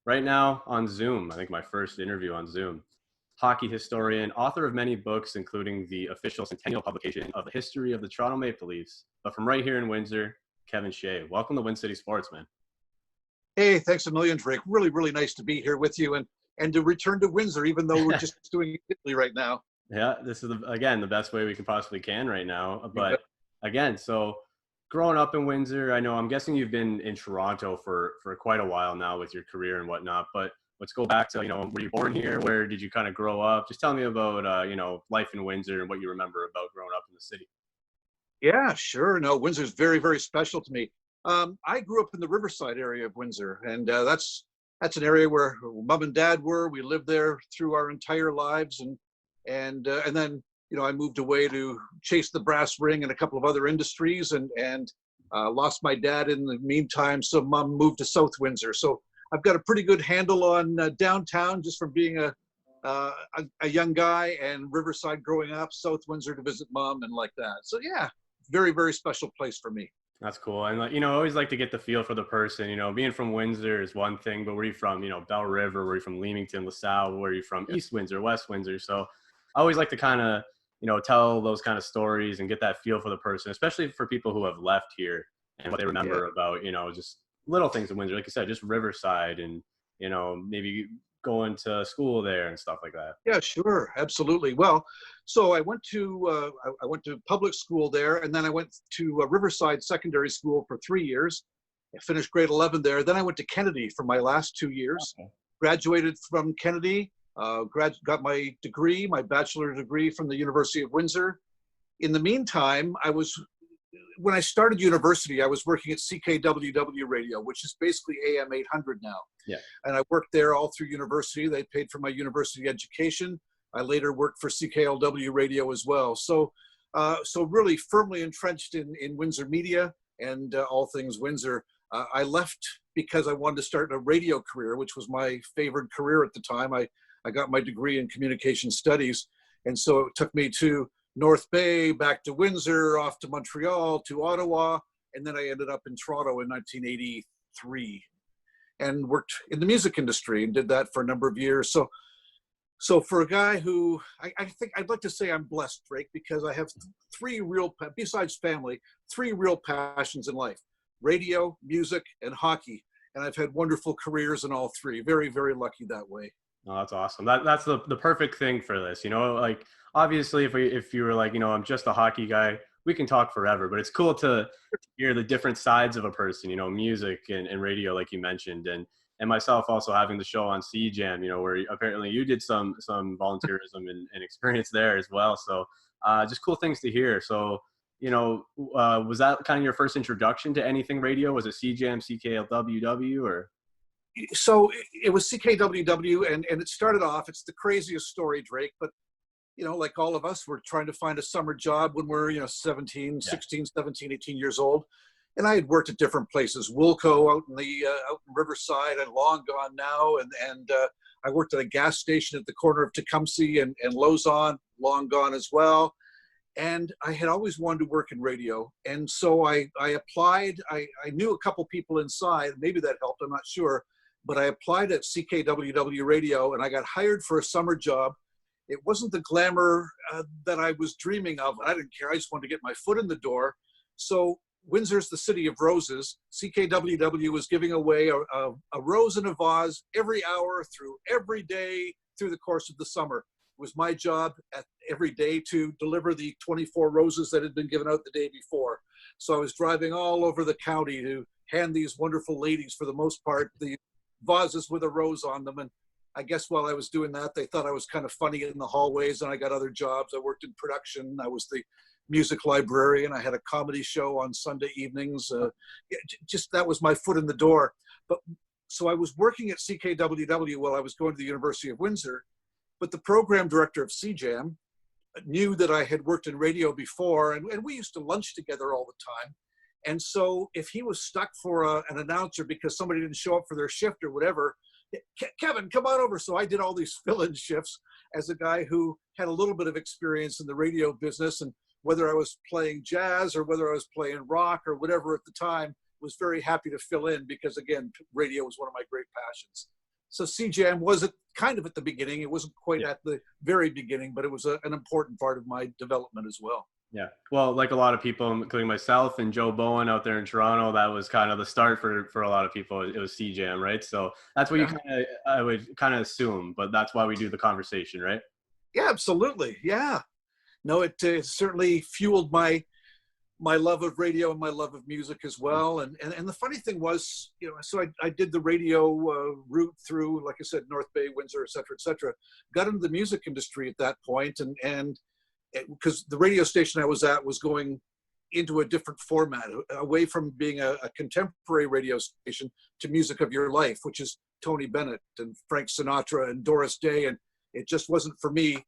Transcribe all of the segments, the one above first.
right now on Zoom. I think my first interview on Zoom. Hockey historian, author of many books, including the official Centennial Publication of the history of the Toronto Maple Leafs. But from right here in Windsor, Kevin Shea. Welcome to WinCity Sports, man. Hey, thanks a million, Drake. Really, really nice to be here with you and to return to Windsor, even though we're just doing Italy right now. Yeah, this is, again, the best way we can possibly can right now. But again, so growing up in Windsor, I know I'm guessing you've been in Toronto for quite a while now with your career and whatnot. But let's go back to, were you born here? Where did you kind of grow up? Just tell me about, life in Windsor and what you remember about growing up in the city. Yeah, sure. No, Windsor's very, very special to me. I grew up in the Riverside area of Windsor, and that's an area where Mom and Dad were. We lived there through our entire lives, and then I moved away to chase the brass ring and a couple of other industries, and lost my dad in the meantime. So Mom moved to South Windsor. So I've got a pretty good handle on downtown just from being a young guy, and Riverside growing up, South Windsor to visit Mom and like that. So yeah, very, very special place for me. That's cool. And, I always like to get the feel for the person. Being from Windsor is one thing, but where are you from? Bell River, where are you from? Leamington, LaSalle, where are you from? East Windsor, West Windsor. So I always like to kind of, tell those kind of stories and get that feel for the person, especially for people who have left here and what they remember about, just little things in Windsor. Like you said, just Riverside and, maybe going to school there and stuff like that. Yeah, sure. Absolutely. Well, so I went to public school there, and then I went to Riverside Secondary School for 3 years. I finished grade 11 there. Then I went to Kennedy for my last 2 years. Okay. Graduated from Kennedy, got my degree, my bachelor degree from the University of Windsor. In the meantime, when I started university, I was working at CKWW Radio, which is basically AM 800 now. Yeah. And I worked there all through university. They paid for my university education. I later worked for CKLW Radio as well. So really firmly entrenched in Windsor media and all things Windsor. I left because I wanted to start a radio career, which was my favorite career at the time. I got my degree in communication studies. And so it took me to North Bay, back to Windsor, off to Montreal, to Ottawa, and then I ended up in Toronto in 1983 and worked in the music industry and did that for a number of years. So for a guy who, I think I'd like to say I'm blessed, Drake, because I have besides family, three real passions in life: radio, music, and hockey. And I've had wonderful careers in all three. Very, very lucky that way. Oh, that's awesome. That's the perfect thing for this, like obviously if you were like, I'm just a hockey guy, we can talk forever, but it's cool to hear the different sides of a person, music and radio, like you mentioned, and myself also having the show on CJAMmer, where apparently you did some volunteerism and experience there as well. So just cool things to hear. So, was that kind of your first introduction to anything radio? Was it CJAM, CKLWW, or? So it was CKWW, and it started off, it's the craziest story, Drake, but like all of us, we're trying to find a summer job when we're 16, 17, 18 years old. And I had worked at different places, Wilco out in Riverside, and long gone now, and I worked at a gas station at the corner of Tecumseh and Lausanne, long gone as well. And I had always wanted to work in radio, and so I applied. I knew a couple people inside, maybe that helped, I'm not sure. But I applied at CKWW Radio, and I got hired for a summer job. It wasn't the glamour that I was dreaming of. I didn't care. I just wanted to get my foot in the door. So Windsor's the city of roses. CKWW was giving away a rose in a vase every hour through every day through the course of the summer. It was my job every day to deliver the 24 roses that had been given out the day before. So I was driving all over the county to hand these wonderful ladies, for the most part, the vases with a rose on them. And I guess while I was doing that, they thought I was kind of funny in the hallways, and I got other jobs. I worked in production. I was the music librarian. I had a comedy show on Sunday evenings. Just that was my foot in the door. But so I was working at CKWW while I was going to the University of Windsor, but the program director of CJAM knew that I had worked in radio before, and we used to lunch together all the time. And so if he was stuck for an announcer because somebody didn't show up for their shift or whatever, Kevin, come on over. So I did all these fill-in shifts as a guy who had a little bit of experience in the radio business, and whether I was playing jazz or whether I was playing rock or whatever at the time, was very happy to fill in because, again, radio was one of my great passions. So CJAM was kind of at the beginning. It wasn't quite at the very beginning, but it was an important part of my development as well. Yeah. Well, like a lot of people, including myself and Joe Bowen out there in Toronto, that was kind of the start for a lot of people. It was CJAM, right? So that's what I would kind of assume, but that's why we do the conversation, right? Yeah, absolutely. Yeah. No, it certainly fueled my love of radio and my love of music as well. And the funny thing was, you know, so I did the radio route through, like I said, North Bay, Windsor, et cetera, et cetera. Got into the music industry at that point, and because the radio station I was at was going into a different format, away from being a contemporary radio station to music of your life, which is Tony Bennett and Frank Sinatra and Doris Day. And it just wasn't for me.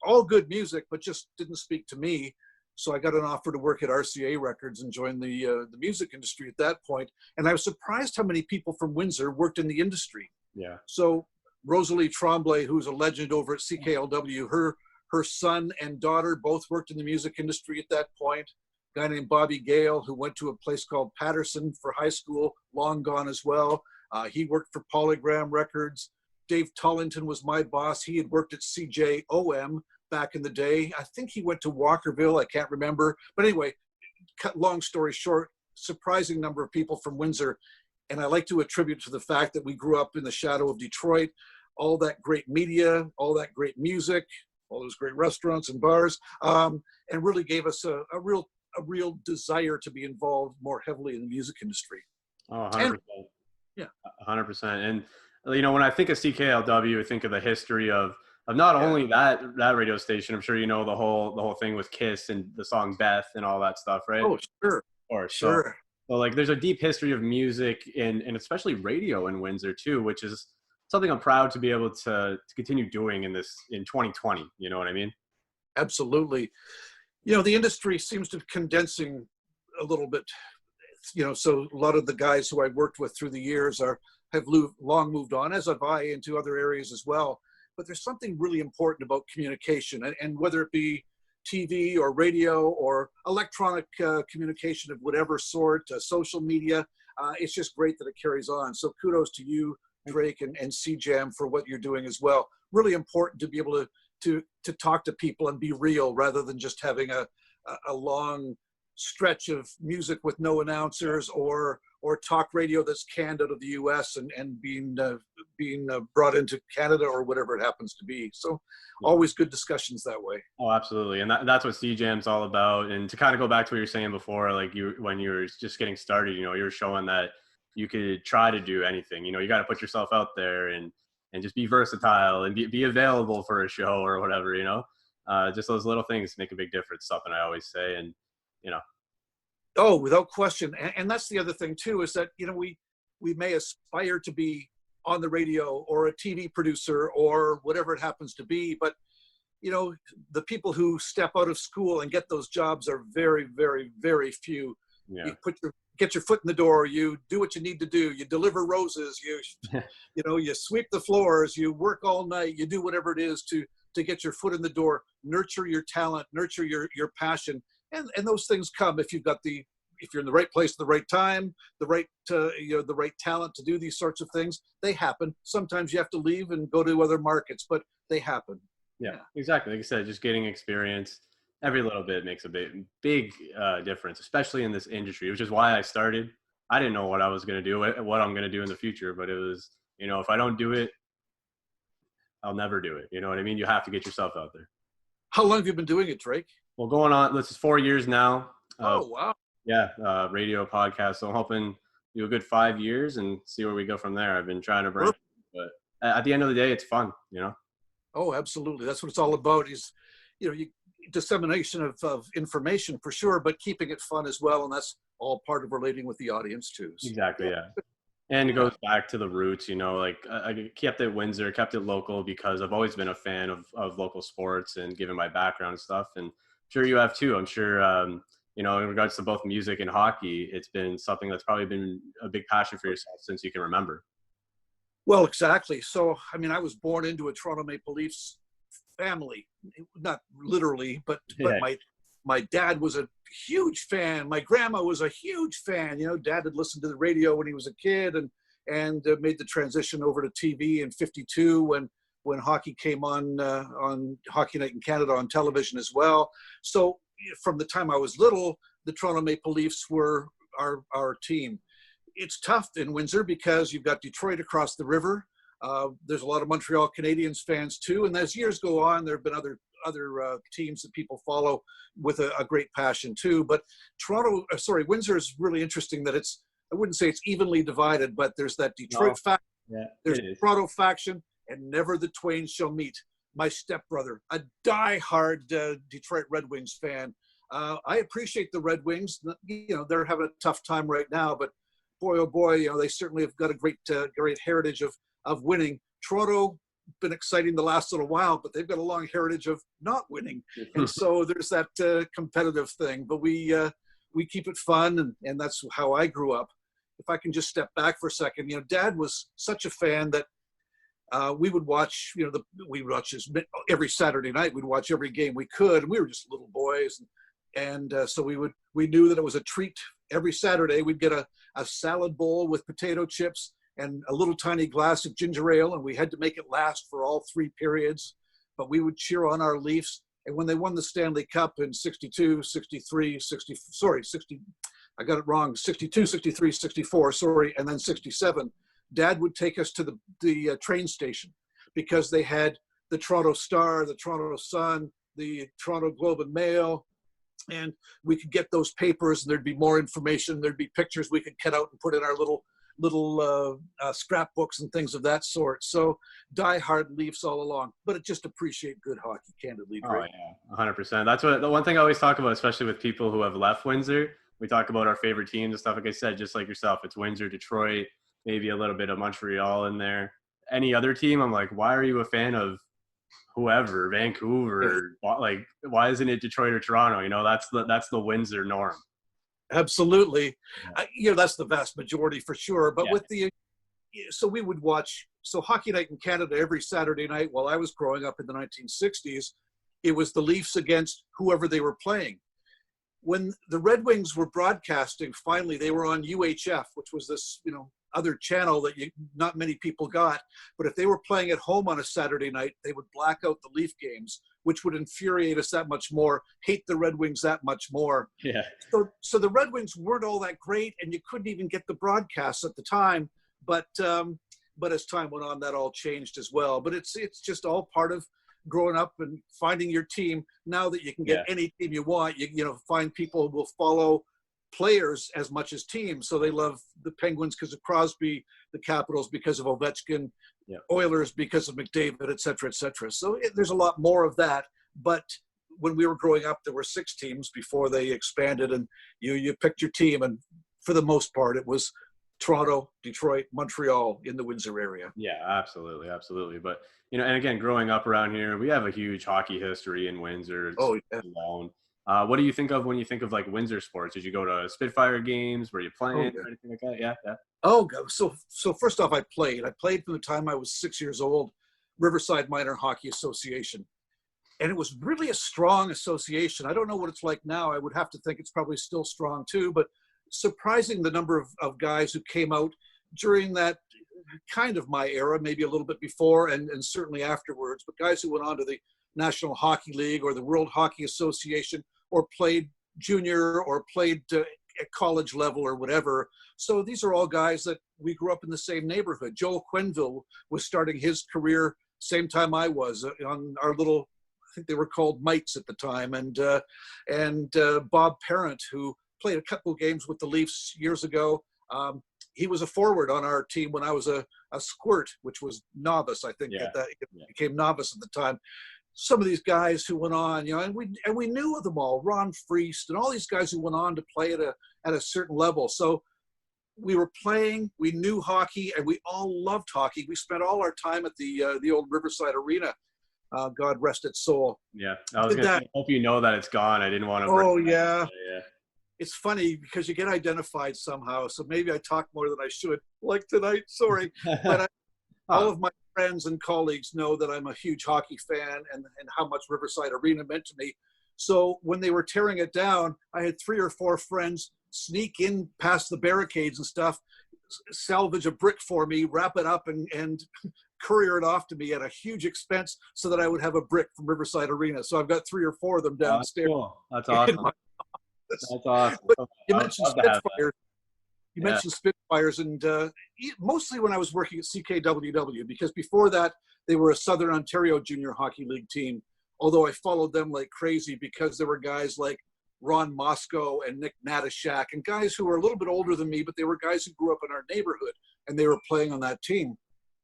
All good music, but just didn't speak to me. So I got an offer to work at RCA Records and join the music industry at that point. And I was surprised how many people from Windsor worked in the industry. Yeah. So Rosalie Tremblay, who's a legend over at CKLW, her son and daughter both worked in the music industry at that point. A guy named Bobby Gale, who went to a place called Patterson for high school, long gone as well. He worked for Polygram Records. Dave Tullington was my boss. He had worked at CJOM back in the day. I think he went to Walkerville. I can't remember. But anyway, cut long story short, surprising number of people from Windsor. And I like to attribute to the fact that we grew up in the shadow of Detroit, all that great media, all that great music, all those great restaurants and bars, and really gave us a real desire to be involved more heavily in the music industry. Oh, 100%. Yeah. 100%. And, you know, when I think of CKLW, I think of the history of not only that radio station. I'm sure you know the whole thing with Kiss and the song Beth and all that stuff, right? Oh, sure. Of course. Sure. So like there's a deep history of music and especially radio in Windsor too, which is something I'm proud to be able to continue doing in 2020. You know what I mean? Absolutely. You know, the industry seems to be condensing a little bit, you know, so a lot of the guys who I worked with through the years have long moved on, as have I, into other areas as well. But there's something really important about communication, and whether it be TV or radio or electronic communication of whatever sort, social media, it's just great that it carries on. So kudos to you, Drake, and CJAM for what you're doing as well. Really important to be able to talk to people and be real rather than just having a long stretch of music with no announcers or talk radio that's canned out of the US and being brought into Canada or whatever it happens to be. So always good discussions that way. Oh, absolutely. And that's what CJAM's all about. And to kind of go back to what you were saying before, like when you were just getting started, you know, you were showing that you could try to do anything. You know, you got to put yourself out there and just be versatile and be available for a show or whatever, you know. Just those little things make a big difference, something I always say. And, you know. Oh, without question. And that's the other thing too, is that, you know, we may aspire to be on the radio or a TV producer or whatever it happens to be, but you know, the people who step out of school and get those jobs are very, very, very few. Yeah. You get your foot in the door, you do what you need to do, you deliver roses, you know, you sweep the floors, you work all night, you do whatever it is to get your foot in the door, nurture your talent, nurture your passion. And those things come if you're in the right place at the right time, the right talent to do these sorts of things. They happen. Sometimes you have to leave and go to other markets, but they happen. Yeah, exactly. Like I said, just getting experience, every little bit makes a big difference, especially in this industry, which is why I started. I didn't know what I was going to do, what I'm going to do in the future, but it was, you know, if I don't do it, I'll never do it. You know what I mean? You have to get yourself out there. How long have you been doing it, Drake? Well, going on, this is 4 years now. Oh, wow. Yeah, radio podcast. So I'm hoping do a good 5 years and see where we go from there. I've been trying to branch, but at the end of the day, it's fun, you know? Oh, absolutely. That's what it's all about is, you know, dissemination of information for sure, but keeping it fun as well. And that's all part of relating with the audience too. So. Exactly, yeah. And it goes back to the roots, you know, like I kept it Windsor, kept it local because I've always been a fan of local sports and given my background and stuff. And I'm sure you have too. I'm sure, you know, in regards to both music and hockey, it's been something that's probably been a big passion for yourself since you can remember. Well, exactly. So, I mean, I was born into a Toronto Maple Leafs family, not literally, but my dad was a huge fan. My grandma was a huge fan. You know, Dad had listened to the radio when he was a kid, and and made the transition over to TV in '52 when hockey came on Hockey Night in Canada on television as well. So from the time I was little, the Toronto Maple Leafs were our team. It's tough in Windsor because you've got Detroit across the river. There's a lot of Montreal Canadiens fans too, and as years go on, there have been other teams that people follow with a great passion too. But Windsor is really interesting that I wouldn't say it's evenly divided, but there's that Detroit faction, there's the Toronto faction, and never the twain shall meet. My stepbrother, a diehard Detroit Red Wings fan. I appreciate the Red Wings. They're having a tough time right now, but boy, oh boy, they certainly have got a great heritage of winning. Toronto, been exciting the last little while, but they've got a long heritage of not winning. And so there's that competitive thing, but we keep it fun, and that's how I grew up. If I can just step back for a second, Dad was such a fan that we would watch, every Saturday night. We'd watch every game we could, and we were just little boys, and so we knew that it was a treat. Every Saturday we'd get a salad bowl with potato chips and a little tiny glass of ginger ale, and we had to make it last for all 3 periods. But we would cheer on our Leafs, and when they won the Stanley Cup in 62, 63, 60, I got it wrong, 62, 63, 64, and then 67, Dad would take us to the train station because they had the Toronto Star, the Toronto Sun, the Toronto Globe and Mail, and we could get those papers, and there'd be more information. There'd be pictures we could cut out and put in our little scrapbooks and things of that sort. So die-hard Leafs all along, but just appreciate good hockey, candidly. Oh yeah, 100%. That's the one thing I always talk about, especially with people who have left Windsor. We talk about our favorite teams and stuff. Like I said, just like yourself, it's Windsor, Detroit, maybe a little bit of Montreal in there. Any other team, I'm like, why are you a fan of whoever, Vancouver? Like, why isn't it Detroit or Toronto? That's the Windsor norm. Absolutely. That's the vast majority for sure. But so we would watch, Hockey Night in Canada every Saturday night while I was growing up in the 1960s, it was the Leafs against whoever they were playing. When the Red Wings were broadcasting, finally, they were on UHF, which was this, other channel that not many people got. But if they were playing at home on a Saturday night, they would black out the Leaf games, which would infuriate us that much more, hate the Red Wings that much more. Yeah. So the Red Wings weren't all that great, and you couldn't even get the broadcasts at the time. But as time went on, that all changed as well. But it's just all part of growing up and finding your team. Now that you can get any team you want, you find people who will follow players as much as teams. So they love the Penguins because of Crosby, the Capitals because of Ovechkin, Oilers because of McDavid, et cetera, et cetera. So there's a lot more of that. But when we were growing up, there were 6 teams before they expanded, and you picked your team. And for the most part, it was Toronto, Detroit, Montreal in the Windsor area. Yeah, absolutely. Absolutely. But, and again, growing up around here, we have a huge hockey history in Windsor. What do you think of when you think of like Windsor sports? Did you go to Spitfire games? Were you playing or anything like that? Yeah. Oh, so first off, I played from the time I was 6 years old, Riverside Minor Hockey Association. And it was really a strong association. I don't know what it's like now. I would have to think it's probably still strong too, but surprising the number of guys who came out during that kind of my era, maybe a little bit before and certainly afterwards, but guys who went on to the National Hockey League or the World Hockey Association or played junior or played at college level or whatever. So these are all guys that we grew up in the same neighborhood. Joel Quenneville was starting his career same time I was on our little, I think they were called Mites at the time. And Bob Parent, who played a couple of games with the Leafs years ago. He was a forward on our team when I was a squirt, which was novice, I think. Became novice at the time. Some of these guys who went on, and we knew of them all, Ron Freest and all these guys who went on to play at a certain level. So we were playing, we knew hockey, and we all loved hockey. We spent all our time at the old Riverside Arena. God rest its soul. Yeah, I was I hope you know that it's gone. I didn't want to. Oh yeah. It's funny because you get identified somehow. So maybe I talk more than I should, like tonight. Sorry, but all of my friends and colleagues know that I'm a huge hockey fan and how much Riverside Arena meant to me. So when they were tearing it down, I had 3 or 4 friends sneak in past the barricades and stuff, salvage a brick for me, wrap it up, and courier it off to me at a huge expense so that I would have a brick from Riverside Arena. So I've got 3 or 4 of them Oh, that's downstairs. cool. That's awesome. That's awesome. But you I would mentioned love to have that. Spitfires. You mentioned Spitfires, and mostly when I was working at CKWW, because before that, they were a Southern Ontario Junior Hockey League team, although I followed them like crazy because there were guys like Ron Moscow and Nick Natashak and guys who were a little bit older than me, but they were guys who grew up in our neighborhood, and they were playing on that team.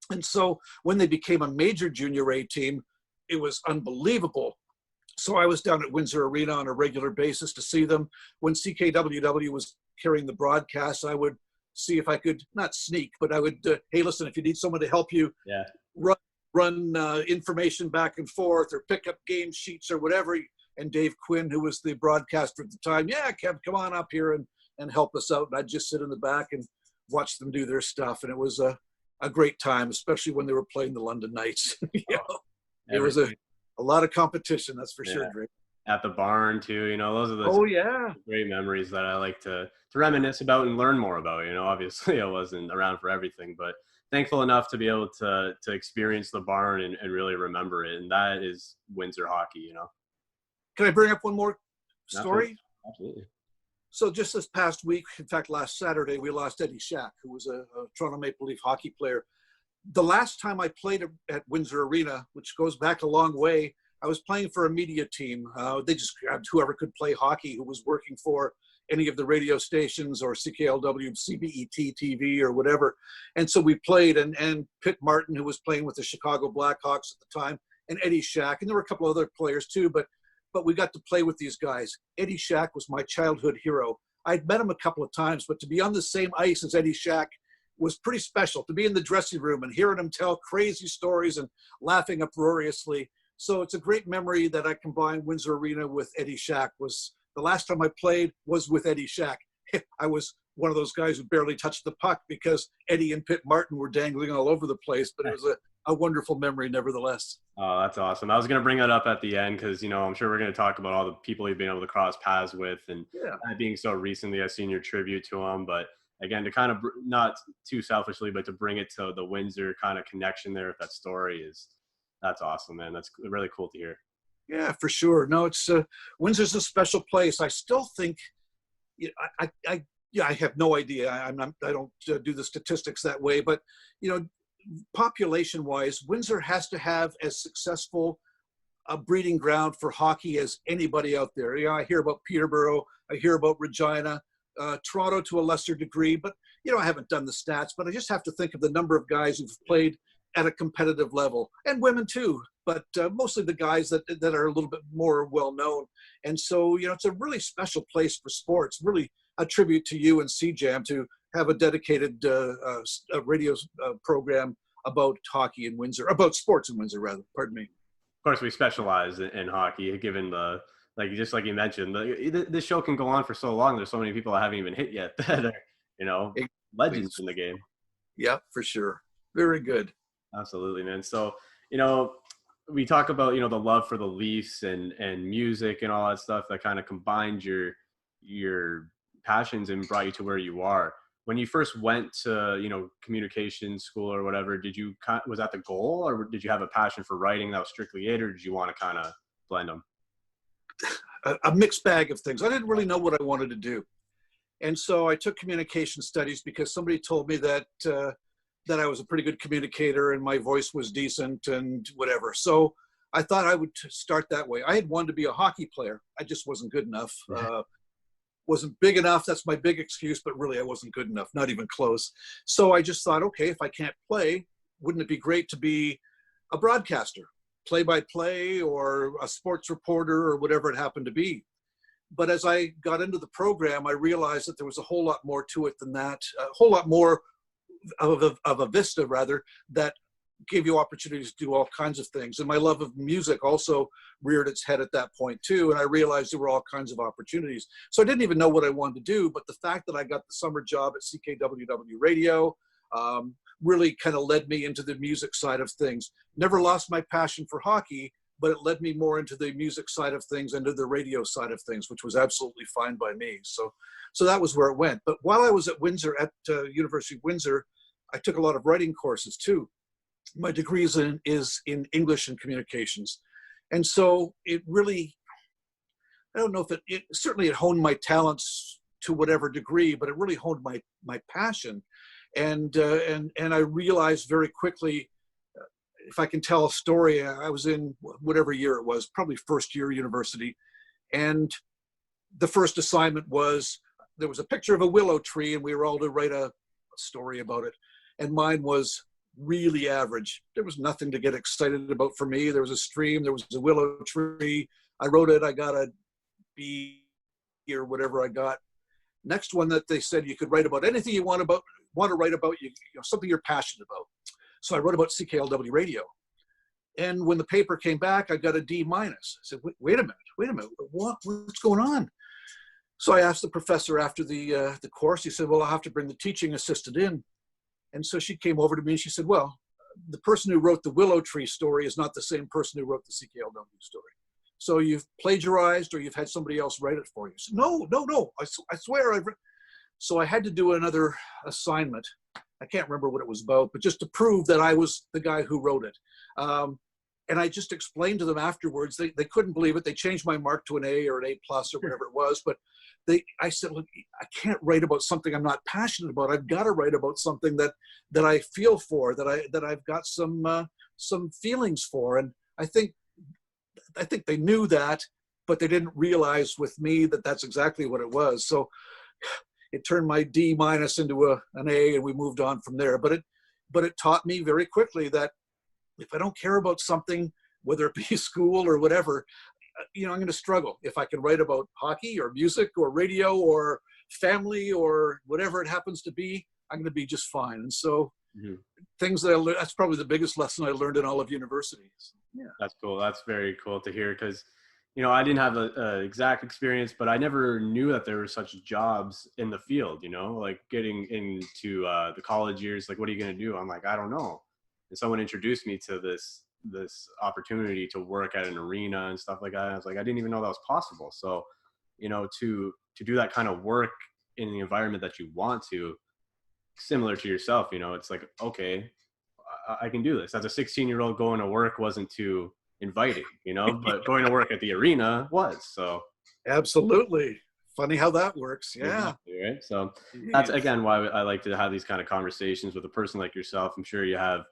And so when they became a major Junior A team, it was unbelievable. So I was down at Windsor Arena on a regular basis to see them. When CKWW was carrying the broadcast, I would see if I could not sneak, but I would, hey, listen, if you need someone to help you run information back and forth or pick up game sheets or whatever. And Dave Quinn, who was the broadcaster at the time, yeah, Kev, come on up here and help us out. And I'd just sit in the back and watch them do their stuff. And it was a great time, especially when they were playing the London Knights. It was a lot of competition, that's for sure, Drake. At the barn too, those are the great memories that I like to reminisce about and learn more about. Obviously I wasn't around for everything, but thankful enough to be able to experience the barn and really remember it. And that is Windsor hockey, Can I bring up one more story? Absolutely. So just this past week, in fact, last Saturday, we lost Eddie Shack, who was a Toronto Maple Leaf hockey player. The last time I played at Windsor Arena, which goes back a long way, I was playing for a media team. They just grabbed whoever could play hockey who was working for any of the radio stations or CKLW, CBET TV or whatever. And so we played, and Pitt Martin, who was playing with the Chicago Blackhawks at the time, and Eddie Shack, and there were a couple other players too, but we got to play with these guys. Eddie Shack was my childhood hero. I'd met him a couple of times, but to be on the same ice as Eddie Shack was pretty special. To be in the dressing room and hearing him tell crazy stories and laughing uproariously. So it's a great memory that I combined Windsor Arena with Eddie Shack. Was the last time I played was with Eddie Shack. I was one of those guys who barely touched the puck because Eddie and Pitt Martin were dangling all over the place, but it was a wonderful memory nevertheless. Oh, that's awesome. I was going to bring that up at the end because, I'm sure we're going to talk about all the people you've been able to cross paths with and being so recently I've seen your tribute to them. But again, to kind of not too selfishly, but to bring it to the Windsor kind of connection there with that story that's awesome, man. That's really cool to hear. Yeah, for sure. No, it's Windsor's a special place. I still think, I have no idea. I don't do the statistics that way, but population-wise, Windsor has to have as successful a breeding ground for hockey as anybody out there. I hear about Peterborough, I hear about Regina, Toronto to a lesser degree, but I haven't done the stats, but I just have to think of the number of guys who've played at a competitive level, and women too, but mostly the guys that are a little bit more well-known. And so, it's a really special place for sports, really a tribute to you and CJAM to have a dedicated radio program about hockey in Windsor, about sports in Windsor, rather, pardon me. Of course, we specialize in hockey, given just like you mentioned, this show can go on for so long. There's so many people that haven't even hit yet that are, legends in the game. Yeah, for sure. Very good. Absolutely, man. So, we talk about, the love for the Leafs and music and all that stuff that kind of combined your passions and brought you to where you are. When you first went to, communication school or whatever, was that the goal, or did you have a passion for writing that was strictly it, or did you want to kind of blend them? A mixed bag of things. I didn't really know what I wanted to do. And so I took communication studies because somebody told me that I was a pretty good communicator and my voice was decent and whatever. So I thought I would start that way. I had wanted to be a hockey player. I just wasn't good enough. Wasn't big enough. That's my big excuse, but really I wasn't good enough, not even close. So I just thought, okay, if I can't play, wouldn't it be great to be a broadcaster, play-by-play or a sports reporter or whatever it happened to be. But as I got into the program, I realized that there was a whole lot more to it than that, a whole lot more of a vista, rather, that gave you opportunities to do all kinds of things. And my love of music also reared its head at that point too. And I realized there were all kinds of opportunities. So I didn't even know what I wanted to do, but the fact that I got the summer job at CKWW Radio really kind of led me into the music side of things. Never lost my passion for hockey, but it led me more into the music side of things and to the radio side of things, which was absolutely fine by me. So that was where it went. But while I was at Windsor, at University of Windsor, I took a lot of writing courses too. My degree is in English and communications. And so it really, I don't know if it certainly it honed my talents to whatever degree, but it really honed my passion. And I realized very quickly, if I can tell a story, I was in whatever year it was, probably first year university. And the first assignment was, there was a picture of a willow tree and we were all to write a story about it. And mine was really average. There was nothing to get excited about for me. There was a stream, there was a willow tree. I wrote it, I got a B or whatever I got. Next one that they said you could write about anything you want to write about, you know, something you're passionate about. So I wrote about CKLW radio. And when the paper came back, I got a D-. I said, wait a minute, what's going on? So I asked the professor after the course, he said, well, I'll have to bring the teaching assistant in. And so she came over to me and she said, well, the person who wrote the willow tree story is not the same person who wrote the CKLW story. So you've plagiarized or you've had somebody else write it for you. I said, no, I swear I've written. So I had to do another assignment. I can't remember what it was about, but just to prove that I was the guy who wrote it. And I just explained to them afterwards, they couldn't believe it. They changed my mark to an A or an A+ or whatever it was. But I said, look, I can't write about something I'm not passionate about. I've got to write about something that I feel for, that I've got some feelings for. And I think they knew that, but they didn't realize with me that that's exactly what it was. So it turned my D- into an A, and we moved on from there. But it taught me very quickly that if I don't care about something, whether it be school or whatever, you know, I'm going to struggle. If I can write about hockey or music or radio or family or whatever it happens to be, I'm going to be just fine. And so things that I learned, that's probably the biggest lesson I learned in all of university. So, yeah. That's cool. That's very cool to hear because, you know, I didn't have an exact experience, but I never knew that there were such jobs in the field, you know, like getting into the college years, like, what are you going to do? I'm like, I don't know. And someone introduced me to this opportunity to work at an arena and stuff like that. And I was like, I didn't even know that was possible. So, you know, to do that kind of work in the environment that you want to, similar to yourself, you know, it's like, okay, I can do this. As a 16-year-old, going to work wasn't too inviting, you know, but going to work at the arena was. So absolutely. Funny how that works. Yeah. Exactly, right. So that's again why I like to have these kind of conversations with a person like yourself. I'm sure you have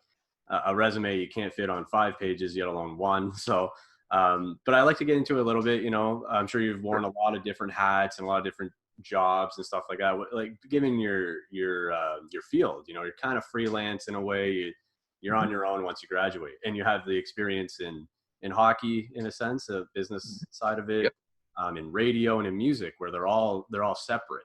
a resume you can't fit on 5 pages, let alone 1. So, but I like to get into it a little bit. You know, I'm sure you've worn a lot of different hats and a lot of different jobs and stuff like that. Like, given your field, you know, you're kind of freelance in a way. You're on your own once you graduate, and you have the experience in hockey in a sense, the business side of it. Yep. In radio and in music, where they're all separate,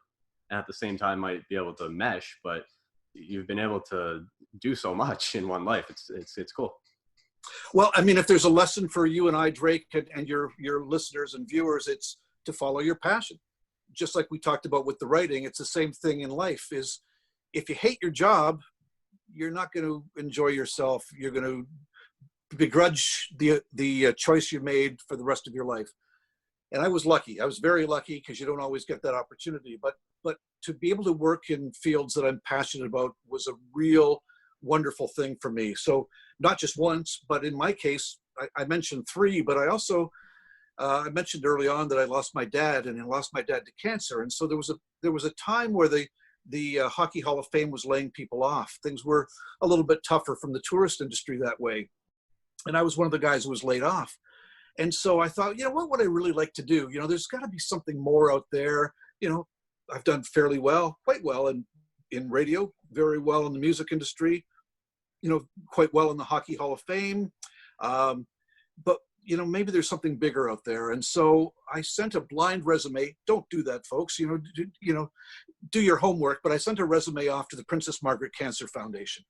and at the same time might be able to mesh, but you've been able to do so much in one life. It's cool. Well, I mean, if there's a lesson for you and I, Drake, and your listeners and viewers, it's to follow your passion. Just like we talked about with the writing, it's the same thing in life. Is if you hate your job, you're not going to enjoy yourself. You're going to begrudge the choice you made for the rest of your life. And I was lucky. I was very lucky, because you don't always get that opportunity. But to be able to work in fields that I'm passionate about was a real wonderful thing for me. So not just once, but in my case, I mentioned 3, but I also, I mentioned early on that I lost my dad, and I lost my dad to cancer. And so there was a time where the Hockey Hall of Fame was laying people off. Things were a little bit tougher from the tourist industry that way. And I was one of the guys who was laid off. And so I thought, you know, what would I really like to do? You know, there's got to be something more out there. You know, I've done fairly well, quite well in radio, very well in the music industry, you know, quite well in the Hockey Hall of Fame. But, you know, maybe there's something bigger out there. And so I sent a blind resume. Don't do that, folks. You know, do your homework. But I sent a resume off to the Princess Margaret Cancer Foundation.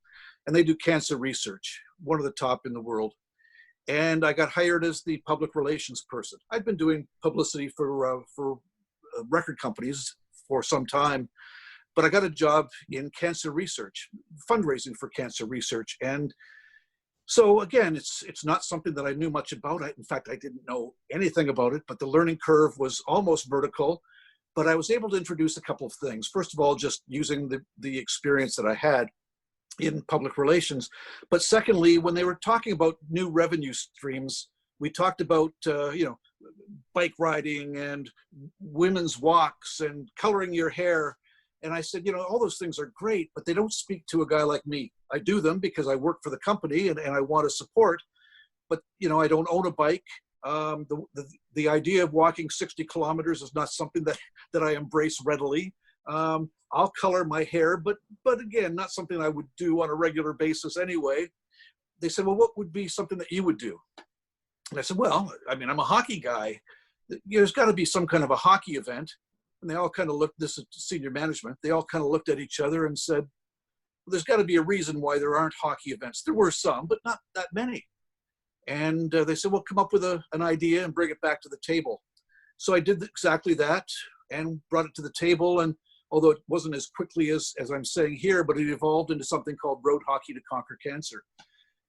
And they do cancer research, one of the top in the world. And I got hired as the public relations person. I'd been doing publicity for record companies for some time, but I got a job in cancer research, fundraising for cancer research. And So again, it's not something that I knew much about. In fact, I didn't know anything about it, but the learning curve was almost vertical. But I was able to introduce a couple of things. First of all, just using the experience that I had in public relations. But secondly, when they were talking about new revenue streams, we talked about, bike riding and women's walks and coloring your hair. And I said, all those things are great, but they don't speak to a guy like me. I do them because I work for the company and I want to support, but I don't own a bike. The idea of walking 60 kilometers is not something that I embrace readily. I'll color my hair, but again, not something I would do on a regular basis anyway. They said, well, what would be something that you would do? And I said, well, I'm a hockey guy. There's got to be some kind of a hockey event. And they all kind of looked, this is senior management, they all kind of looked at each other and said, well, there's got to be a reason why there aren't hockey events. There were some, but not that many. And they said, well, come up with an idea and bring it back to the table. So I did exactly that and brought it to the table. And although it wasn't as quickly as I'm saying here, but it evolved into something called Road Hockey to Conquer Cancer.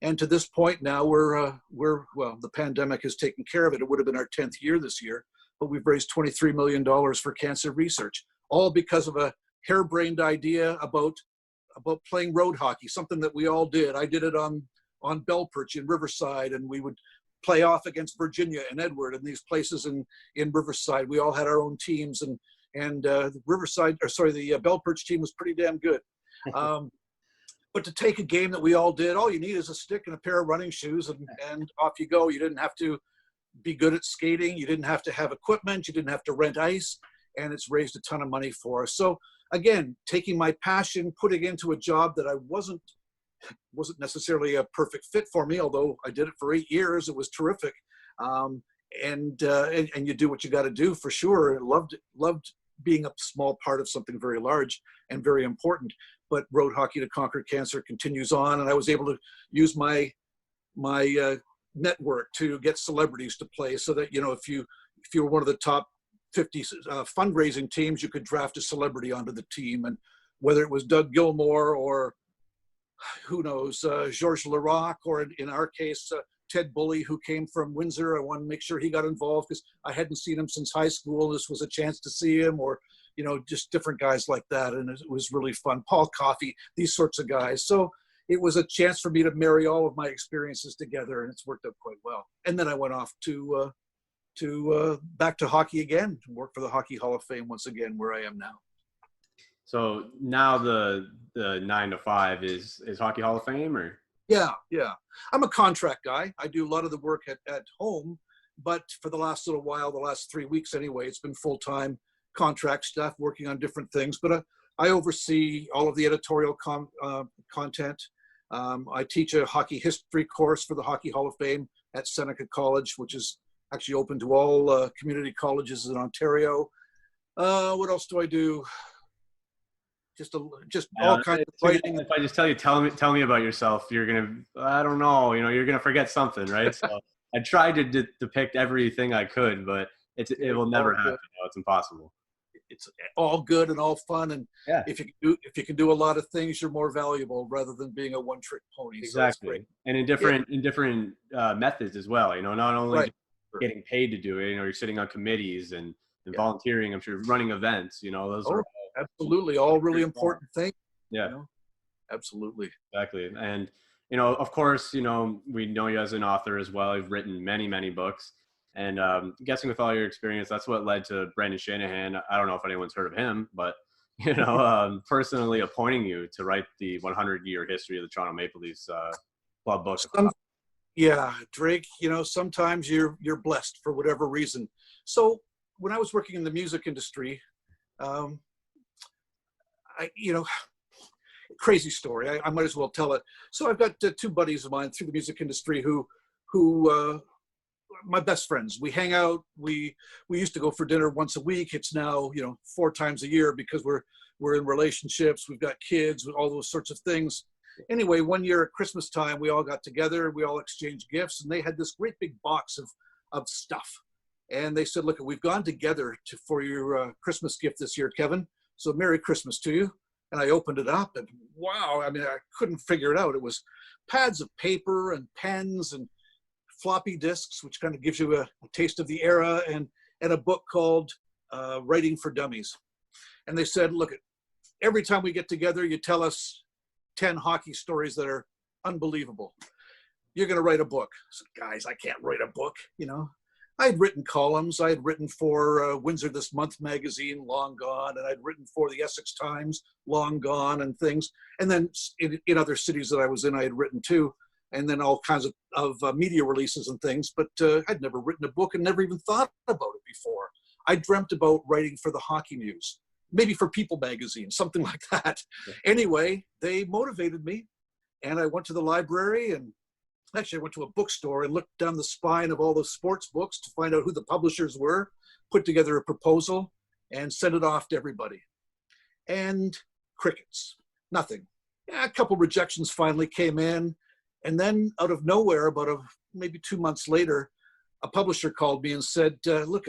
And to this point now, well, the pandemic has taken care of it. It would have been our 10th year this year, but we've raised $23 million for cancer research, all because of a harebrained idea about playing road hockey, something that we all did. I did it on Bell Perch in Riverside, and we would play off against Virginia and Edward and these places in Riverside. We all had our own teams, and the Bell Perch team was pretty damn good. But to take a game that we all did, all you need is a stick and a pair of running shoes, and off you go. You didn't have to be good at skating. You didn't have to have equipment. You didn't have to rent ice, and it's raised a ton of money for us. So again, taking my passion, putting into a job that I wasn't necessarily a perfect fit for me, although I did it for 8 years. It was terrific. And you do what you got to do for sure. Loved being a small part of something very large and very important. But Road Hockey to Conquer Cancer continues on, and I was able to use my network to get celebrities to play, so that if you were one of the top 50 fundraising teams, you could draft a celebrity onto the team. And whether it was Doug Gilmore or who knows, Georges Larac, or in our case, Ted Bully, who came from Windsor. I wanted to make sure he got involved because I hadn't seen him since high school. This was a chance to see him, or just different guys like that. And it was really fun. Paul Coffey, these sorts of guys. So it was a chance for me to marry all of my experiences together, and it's worked out quite well. And then I went off to back to hockey again, to work for the Hockey Hall of Fame once again, where I am now. So now the 9 to 5 is Hockey Hall of Fame, or? Yeah. I'm a contract guy. I do a lot of the work at home, but for the last little while, the last 3 weeks anyway, it's been full-time contract stuff, working on different things. But I oversee all of the editorial content. I teach a hockey history course for the Hockey Hall of Fame at Seneca College, which is actually open to all community colleges in Ontario. What else do I do? Just all kinds of writing. If I just tell me about yourself, you're gonna, I don't know, you're gonna forget something, right? So I tried to depict everything I could, but it will never happen. It's impossible. It's all good and all fun, and yeah. If you can do a lot of things, you're more valuable rather than being a one-trick pony. Exactly, so and in different methods as well. Not only getting paid to do it. You're sitting on committees and volunteering. I'm sure running events. Those are absolutely all really important things. Yeah, absolutely, exactly. And of course, we know you as an author as well. You've written many books. And guessing with all your experience, that's what led to Brandon Shanahan. I don't know if anyone's heard of him, but, personally appointing you to write the 100-year history of the Toronto Maple Leafs club book. Yeah, Drake, sometimes you're blessed for whatever reason. So when I was working in the music industry, crazy story. I might as well tell it. So I've got two buddies of mine through the music industry who my best friends. We hang out. We used to go for dinner once a week. It's now 4 times a year because we're in relationships. We've got kids, all those sorts of things. Anyway, one year at Christmas time, we all got together. We all exchanged gifts, and they had this great big box of stuff. And they said, "Look, we've gone together for your Christmas gift this year, Kevin. So Merry Christmas to you." And I opened it up, and wow! I couldn't figure it out. It was pads of paper and pens and floppy disks, which kind of gives you a taste of the era, and a book called Writing for Dummies. And they said, look, every time we get together, you tell us 10 hockey stories that are unbelievable. You're going to write a book. I said, guys, I can't write a book. You know, I had written columns. I had written for Windsor This Month magazine, long gone. And I'd written for the Essex Times, long gone, and things. And then in other cities that I was in, I had written too. And then all kinds of media releases and things. But I'd never written a book and never even thought about it before. I dreamt about writing for the Hockey News, maybe for People magazine, something like that. Yeah. Anyway, they motivated me, and I went to the library, and actually I went to a bookstore and looked down the spine of all the sports books to find out who the publishers were, put together a proposal, and sent it off to everybody. And crickets, nothing. Yeah, a couple rejections finally came in, and then out of nowhere, about maybe 2 months later, a publisher called me and said, look,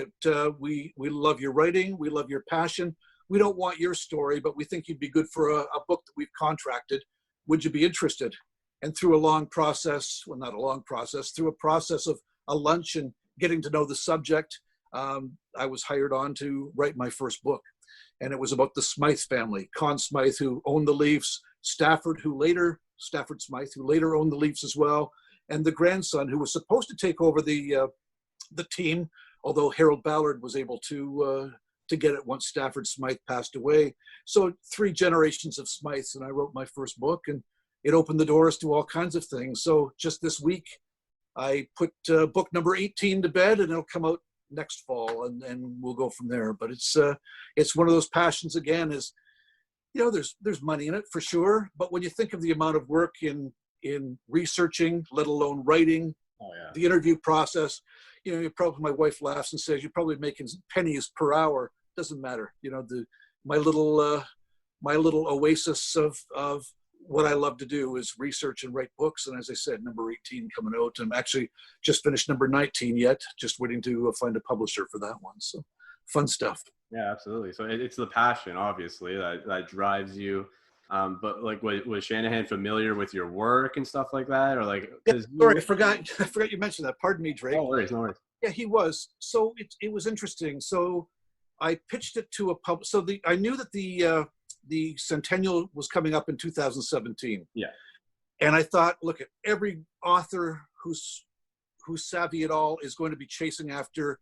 we love your writing, we love your passion. We don't want your story, but we think you'd be good for a book that we've contracted. Would you be interested? And through a long process, well, not a long process, through a process of a lunch and getting to know the subject, I was hired on to write my first book. And it was about the Smythe family, Conn Smythe, who owned the Leafs, Stafford Smythe, who later owned the Leafs as well, and the grandson, who was supposed to take over the team, although Harold Ballard was able to get it once Stafford Smythe passed away. So 3 generations of Smythes, and I wrote my first book, and it opened the doors to all kinds of things. So just this week, I put book number 18 to bed, and it'll come out next fall, and we'll go from there. But it's one of those passions again, is, you know, there's money in it for sure, but when you think of the amount of work in researching, let alone writing, the interview process, you know, my wife laughs and says, you're probably making pennies per hour. Doesn't matter. You know, my little oasis of what I love to do is research and write books. And as I said, number 18 coming out. I'm actually just finished number 19 yet, just waiting to find a publisher for that one. So fun stuff. Yeah, absolutely. So it's the passion, obviously, that drives you. But like, was Shanahan familiar with your work and stuff like that, or like? Yeah, sorry, I forgot you mentioned that. Pardon me, Drake. No worries, no worries. Yeah, he was. So it was interesting. So I pitched it to a pub. So I knew that the Centennial was coming up in 2017. Yeah. And I thought, look, at every author who's savvy at all is going to be chasing after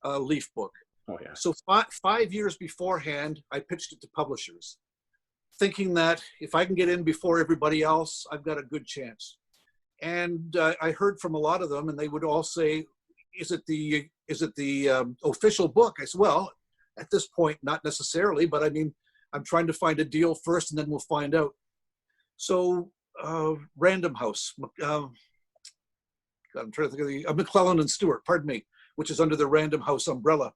a Leaf book. Oh yeah. So 5 years beforehand, I pitched it to publishers, thinking that if I can get in before everybody else, I've got a good chance. And I heard from a lot of them, and they would all say, is it the official book? I said, well, at this point, not necessarily, but I mean, I'm trying to find a deal first, and then we'll find out. So Random House, I'm trying to think of McClellan and Stewart, pardon me, which is under the Random House umbrella,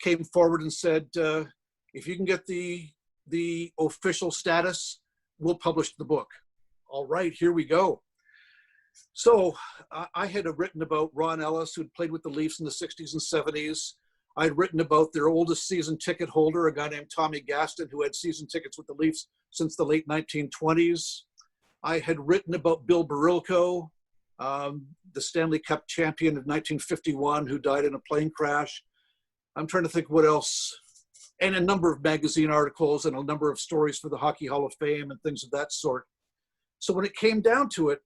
came forward and said, if you can get the official status, we'll publish the book. All right, here we go. So I had written about Ron Ellis, who'd played with the Leafs in the 60s and 70s. I'd written about their oldest season ticket holder, a guy named Tommy Gaston, who had season tickets with the Leafs since the late 1920s. I had written about Bill Barilko, the Stanley Cup champion of 1951, who died in a plane crash. I'm trying to think what else. And a number of magazine articles and a number of stories for the Hockey Hall of Fame and things of that sort. So when it came down to it,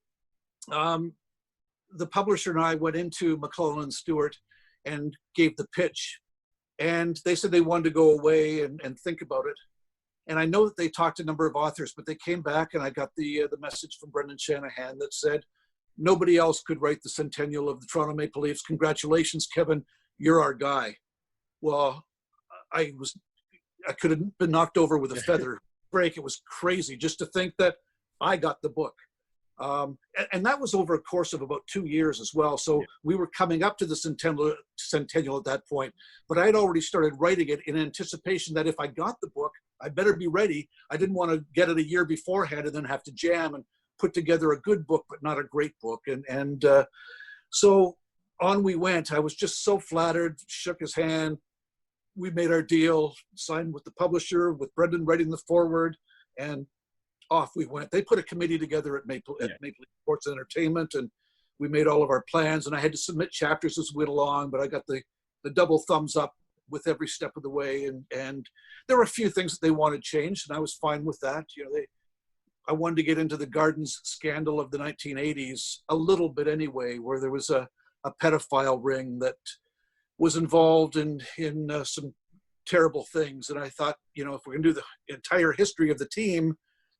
the publisher and I went into McClellan and Stewart and gave the pitch. And they said they wanted to go away and think about it. And I know that they talked to a number of authors, but they came back, and I got the message from Brendan Shanahan that said, nobody else could write the Centennial of the Toronto Maple Leafs. Congratulations, Kevin, you're our guy. Well, I could have been knocked over with a feather. Break. It was crazy just to think that I got the book. And that was over a course of about 2 years as well. So we were coming up to the Centennial at that point, but I had already started writing it in anticipation that if I got the book, I better be ready. I didn't want to get it a year beforehand and then have to jam and put together a good book, but not a great book. And so on we went. I was just so flattered, shook his hand. We made our deal, signed with the publisher, with Brendan writing the foreword, and off we went. They put a committee together at Maple Leaf Sports and Entertainment, and we made all of our plans. And I had to submit chapters as we went along, but I got the double thumbs up with every step of the way. And there were a few things that they wanted changed, and I was fine with that. You know, I wanted to get into the Gardens scandal of the 1980s a little bit anyway, where there was a pedophile ring that was involved in some terrible things. And I thought, you know, if we're going to do the entire history of the team,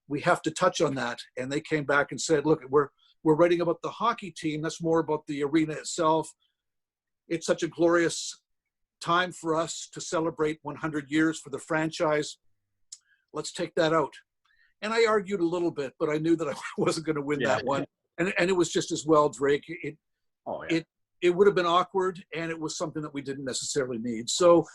we have to touch on that. And they came back and said, look, we're writing about the hockey team. That's more about the arena itself. It's such a glorious time for us to celebrate 100 years for the franchise. Let's take that out. And I argued a little bit, but I knew that I wasn't going to win that one. And it was just as well, Drake. It would have been awkward, and it was something that we didn't necessarily need. So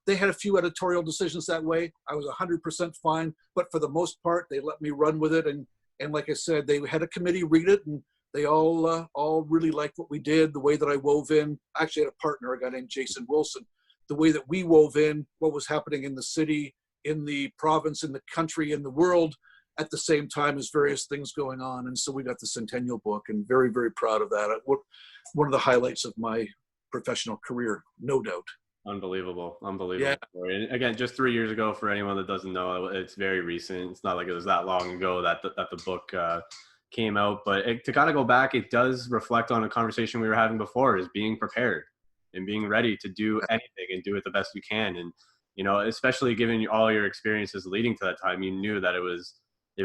they had a few editorial decisions that way. I was 100% fine, but for the most part, they let me run with it. And like I said, they had a committee read it, and they all really liked what we did, the way that I wove in. I actually had a partner, a guy named Jason Wilson, the way that we wove in what was happening in the city, in the province, in the country, in the world, at the same time as various things going on. And so we got the Centennial book, and very, very proud of that. One of the highlights of my professional career, no doubt. Unbelievable. Yeah. And again, just 3 years ago, for anyone that doesn't know, it's very recent. It's not like it was that long ago that the book came out, but to kind of go back, it does reflect on a conversation we were having before, is being prepared and being ready to do anything and do it the best you can. And, you know, especially given all your experiences leading to that time, you knew that it was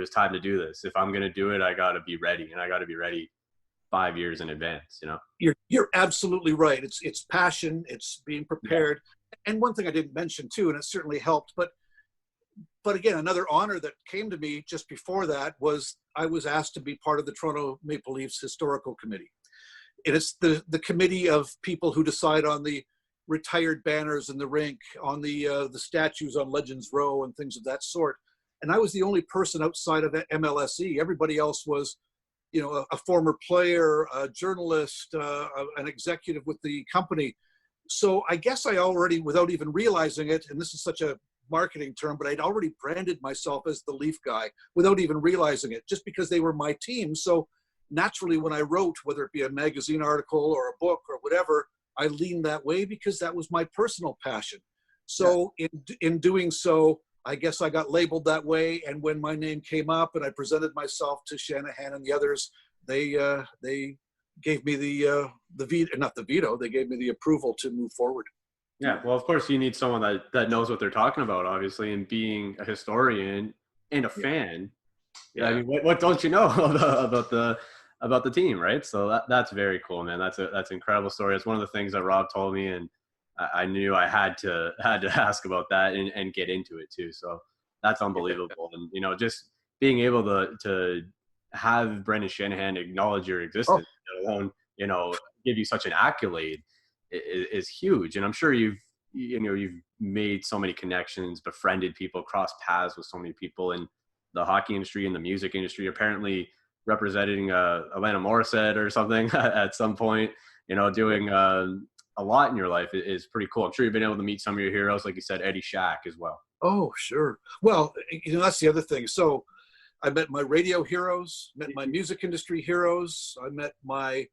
time to do this. If I'm going to do it, I got to be ready, and I got to be ready 5 years in advance, you know? You're absolutely right. It's passion, it's being prepared. Yeah. And one thing I didn't mention too, and it certainly helped, but again, another honor that came to me just before that was I was asked to be part of the Toronto Maple Leafs Historical Committee. And it's the committee of people who decide on the retired banners in the rink, on the statues on Legends Row and things of that sort. And I was the only person outside of MLSE. Everybody else was, you know, a former player, a journalist, an executive with the company. So I guess I already, without even realizing it, and this is such a marketing term, but I'd already branded myself as the Leaf guy without even realizing it, just because they were my team. So naturally, when I wrote, whether it be a magazine article or a book or whatever, I leaned that way because that was my personal passion. So in doing so, I guess I got labeled that way. And when my name came up and I presented myself to Shanahan and the others, they gave me the veto, not the veto, they gave me the approval to move forward. Yeah, well, of course, you need someone that knows what they're talking about, obviously, and being a historian and a fan. Yeah, I mean, what don't you know about the team, right? So that's very cool, man. That's an incredible story. It's one of the things that Rob told me, and I knew I had to ask about that and get into it too. So that's unbelievable. And, you know, just being able to have Brendan Shanahan acknowledge your existence, let alone, you know, give you such an accolade is huge. And I'm sure you've made so many connections, befriended people, crossed paths with so many people in the hockey industry and the music industry, apparently representing Alanis Morissette or something at some point, you know, doing a lot in your life is pretty cool. I'm sure you've been able to meet some of your heroes, like you said, Eddie Shack as well. Oh, sure. Well, you know, that's the other thing. So I met my radio heroes, met my music industry heroes. I met my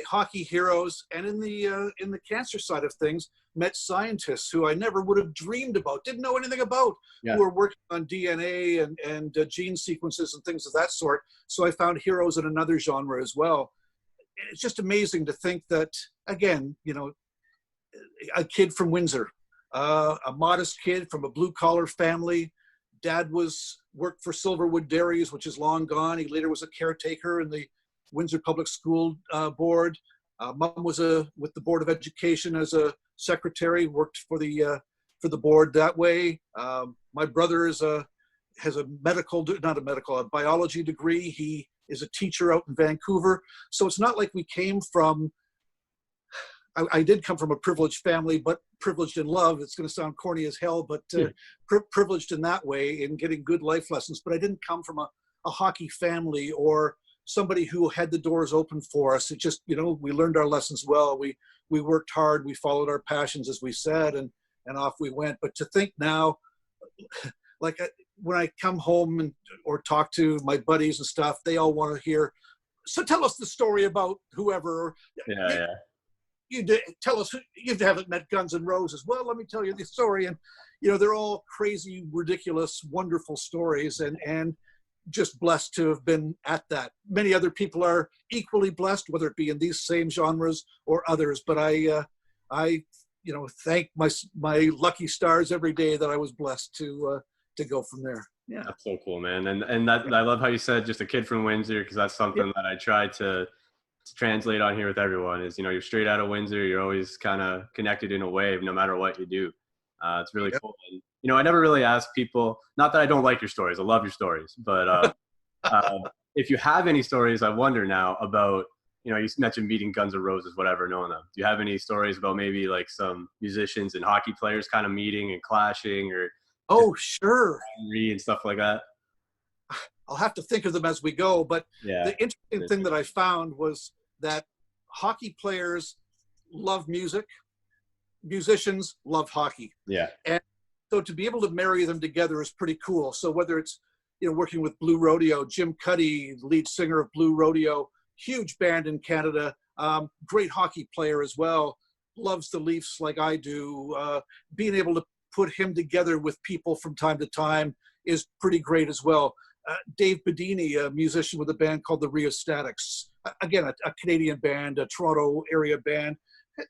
hockey heroes, and in the cancer side of things, met scientists who I never would have dreamed about, didn't know anything about, who were working on DNA and gene sequences and things of that sort. So I found heroes in another genre as well. It's just amazing to think that, again, you know, a kid from Windsor, a modest kid from a blue-collar family. Dad worked for Silverwood Dairies, which is long gone. He later was a caretaker in the Windsor Public School Board. Mom was with the Board of Education as a secretary, worked for the board that way. My brother has a biology degree. He is a teacher out in Vancouver. So it's not like we came from, I did come from a privileged family, but privileged in love. It's going to sound corny as hell, but privileged in that way, in getting good life lessons. But I didn't come from a hockey family or somebody who had the doors open for us. It just, you know, we learned our lessons well. We worked hard. We followed our passions, as we said, and off we went. But to think now, like when I come home or talk to my buddies and stuff, they all want to hear, so tell us the story about whoever. Yeah. Tell us, you haven't met Guns N' Roses. Well, let me tell you the story. And, they're all crazy, ridiculous, wonderful stories, and just blessed to have been at that. Many other people are equally blessed, whether it be in these same genres or others. But I thank my lucky stars every day that I was blessed to go from there. Yeah. That's so cool, man. And that, I love how you said just a kid from Windsor, because that's something that I try to translate on here with everyone is, you're straight out of Windsor. You're always kind of connected in a wave, no matter what you do. It's really cool. And, I never really ask people, not that I don't like your stories. I love your stories, but if you have any stories, I wonder now about, you mentioned meeting Guns N' Roses, whatever, knowing them. Do you have any stories about maybe like some musicians and hockey players kind of meeting and clashing, or oh, sure, and stuff like that? I'll have to think of them as we go. But yeah, the interesting thing that I found was that hockey players love music, musicians love hockey. Yeah. And so to be able to marry them together is pretty cool. So whether it's, working with Blue Rodeo, Jim Cuddy, lead singer of Blue Rodeo, huge band in Canada, great hockey player as well, loves the Leafs like I do. Being able to put him together with people from time to time is pretty great as well. Dave Bedini, a musician with a band called the Rheostatics, again, a Canadian band, a Toronto area band,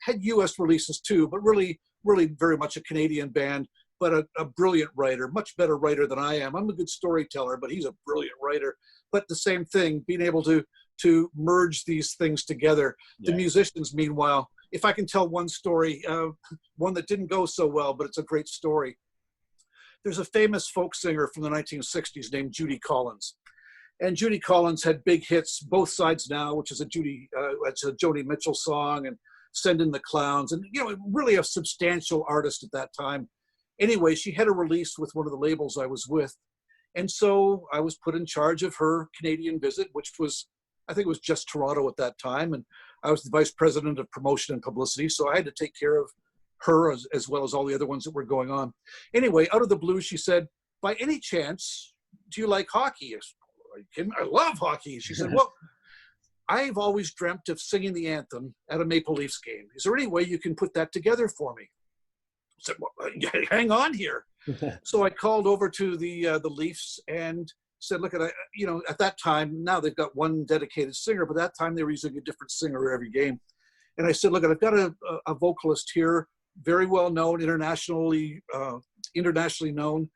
had US releases too, but really very much a Canadian band, but a brilliant writer, much better writer than I am. I'm a good storyteller, but he's a brilliant writer. But the same thing, being able to merge these things together. Yeah. The musicians, meanwhile, if I can tell one story, one that didn't go so well, but it's a great story. There's a famous folk singer from the 1960s named Judy Collins. And Judy Collins had big hits, Both Sides Now, which is it's a Joni Mitchell song, and Send in the Clowns, and really a substantial artist at that time. Anyway, she had a release with one of the labels I was with. And so I was put in charge of her Canadian visit, which was, I think it was just Toronto at that time. And I was the vice president of promotion and publicity. So I had to take care of her as well as all the other ones that were going on. Anyway, out of the blue, she said, by any chance, do you like hockey? I love hockey. She said, well, I've always dreamt of singing the anthem at a Maple Leafs game. Is there any way you can put that together for me? I said, well, hang on here. So I called over to the Leafs and said, look, at that time, now they've got one dedicated singer, but that time they were using a different singer every game. And I said, look, I've got a vocalist here, very well known, internationally known,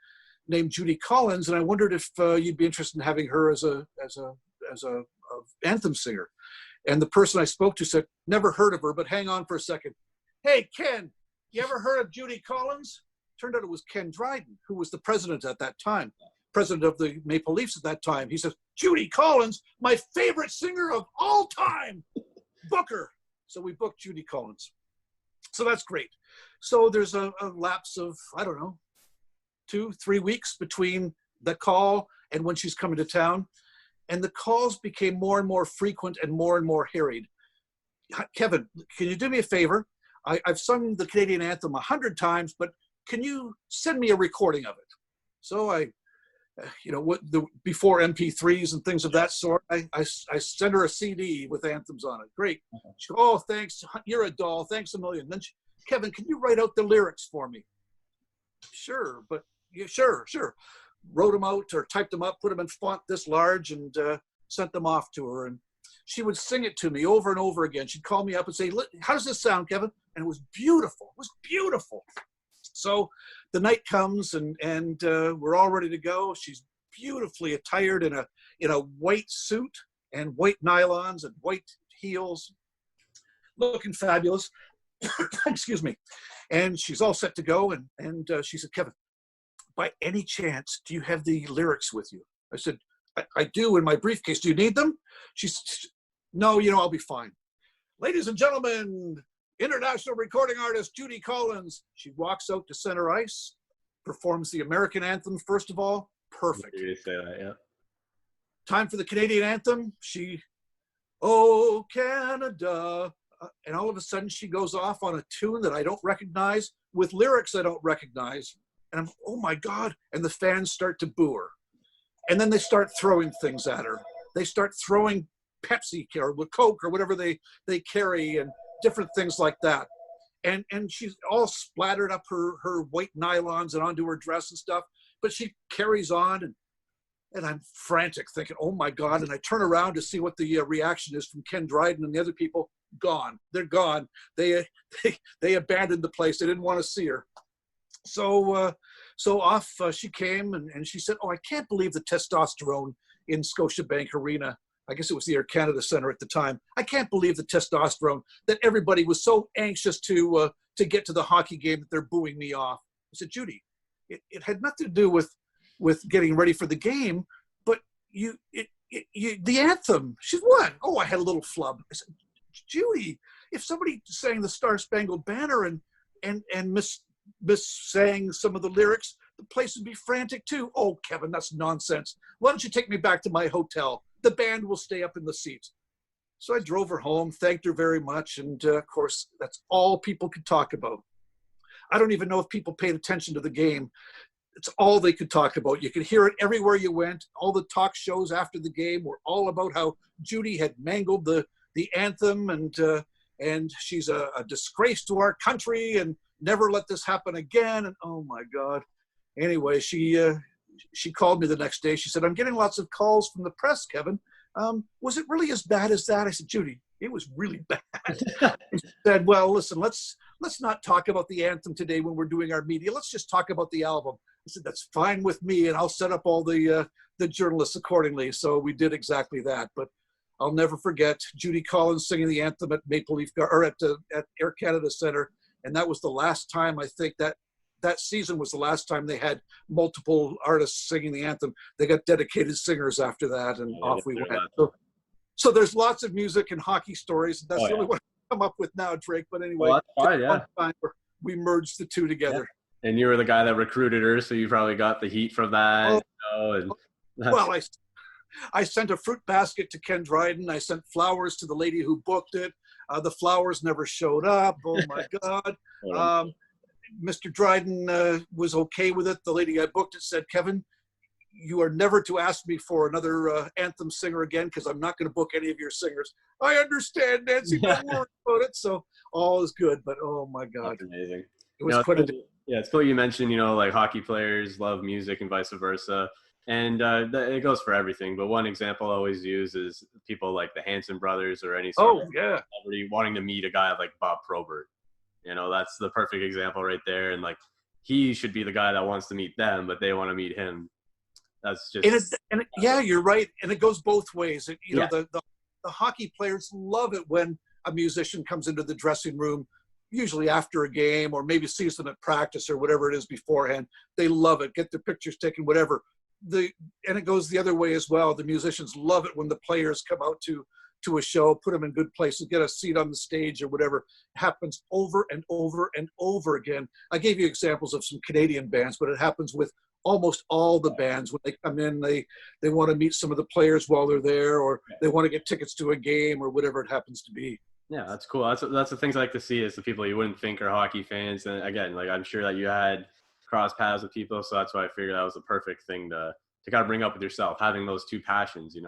named Judy Collins, and I wondered if you'd be interested in having her as a anthem singer. And the person I spoke to said, never heard of her, but hang on for a second. Hey, Ken, you ever heard of Judy Collins? Turned out it was Ken Dryden, who was the president at that time, president of the Maple Leafs at that time. He says, Judy Collins, my favorite singer of all time, book her. So we booked Judy Collins. So that's great. So there's a lapse of, 2-3 weeks between the call and when she's coming to town. And the calls became more and more frequent and more harried. Kevin, can you do me a favor? I've sung the Canadian anthem 100 times, but can you send me a recording of it? So I, before MP3s and things of that sort, I sent her a CD with anthems on it. Great. She goes, oh, thanks. You're a doll. Thanks a million. Then Kevin, can you write out the lyrics for me? Sure, but yeah, sure. Wrote them out or typed them up, put them in font this large, and sent them off to her. And she would sing it to me over and over again. She'd call me up and say, how does this sound, Kevin? And it was beautiful. It was beautiful. So the night comes and we're all ready to go. She's beautifully attired in a white suit and white nylons and white heels, looking fabulous. Excuse me. And she's all set to go. And she said, Kevin, by any chance, do you have the lyrics with you? I said, I do in my briefcase. Do you need them? She said, no, I'll be fine. Ladies and gentlemen, international recording artist Judy Collins. She walks out to center ice, performs the American anthem first of all. Perfect. You say that, yeah. Time for the Canadian anthem. Oh, Canada. And all of a sudden she goes off on a tune that I don't recognize with lyrics I don't recognize. And I'm, oh my God. And the fans start to boo her. And then they start throwing things at her. They start throwing Pepsi or Coke or whatever they carry and different things like that. And she's all splattered up her white nylons and onto her dress and stuff. But she carries on, and I'm frantic thinking, oh my God. And I turn around to see what the reaction is from Ken Dryden and the other people. Gone. They're gone. They abandoned the place. They didn't want to see her. So off she came, and she said, oh, I can't believe the testosterone in Scotiabank Arena. I guess it was the Air Canada Centre at the time. I can't believe the testosterone, that everybody was so anxious to get to the hockey game that they're booing me off. I said, Judy, it had nothing to do with getting ready for the game, but the anthem. She's what? Oh, I had a little flub. I said, Judy, if somebody sang the Star Spangled Banner and miss sang some of the lyrics, the place would be frantic too. Oh, Kevin, that's nonsense. Why don't you take me back to my hotel? The band will stay up in the seats. So I drove her home, thanked her very much, and of course, that's all people could talk about. I don't even know if people paid attention to the game. It's all they could talk about. You could hear it everywhere you went. All the talk shows after the game were all about how Judy had mangled the anthem, and she's a disgrace to our country, and never let this happen again. And oh my God. Anyway, she called me the next day. She said, I'm getting lots of calls from the press, Kevin. Was it really as bad as that? I said, Judy, it was really bad. She said, well, listen, let's not talk about the anthem today when we're doing our media. Let's just talk about the album. I said, that's fine with me, and I'll set up all the journalists accordingly. So we did exactly that. But I'll never forget Judy Collins singing the anthem at Maple Leaf or at Air Canada Centre. And that was the last time, I think, that season was the last time they had multiple artists singing the anthem. They got dedicated singers after that, and off we went. So there's lots of music and hockey stories. That's really what I come up with now, Drake. But anyway, well, that's fine, yeah. Time we merged the two together. Yeah. And you were the guy that recruited her, so you probably got the heat from that. Well, I sent a fruit basket to Ken Dryden. I sent flowers to the lady who booked it. The flowers never showed up. Oh my God. Mr. Dryden was okay with it. The lady I booked it said, Kevin, you are never to ask me for another anthem singer again, because I'm not going to book any of your singers. I understand, Nancy. Don't worry about it. So all is good. But oh my God. That's amazing. It was it's cool you mentioned, like hockey players love music and vice versa. And it goes for everything. But one example I always use is people like the Hanson brothers or any sort of celebrity wanting to meet a guy like Bob Probert. That's the perfect example right there. And like, he should be the guy that wants to meet them, but they want to meet him. That's just. Yeah, you're right. And it goes both ways. The hockey players love it when a musician comes into the dressing room, usually after a game, or maybe sees them at practice or whatever it is beforehand. They love it. Get their pictures taken, whatever. And it goes the other way as well. The musicians love it when the players come out to a show, put them in good places, get a seat on the stage or whatever. It happens over and over and over again. I gave you examples of some Canadian bands, but it happens with almost all the bands. When they come in, they want to meet some of the players while they're there, or they want to get tickets to a game or whatever it happens to be. Yeah, that's cool. That's the things I like to see, is the people you wouldn't think are hockey fans. And again, like, I'm sure that you had cross paths with people, so that's why I figured that was the perfect thing to kind of bring up with yourself, having those two passions, and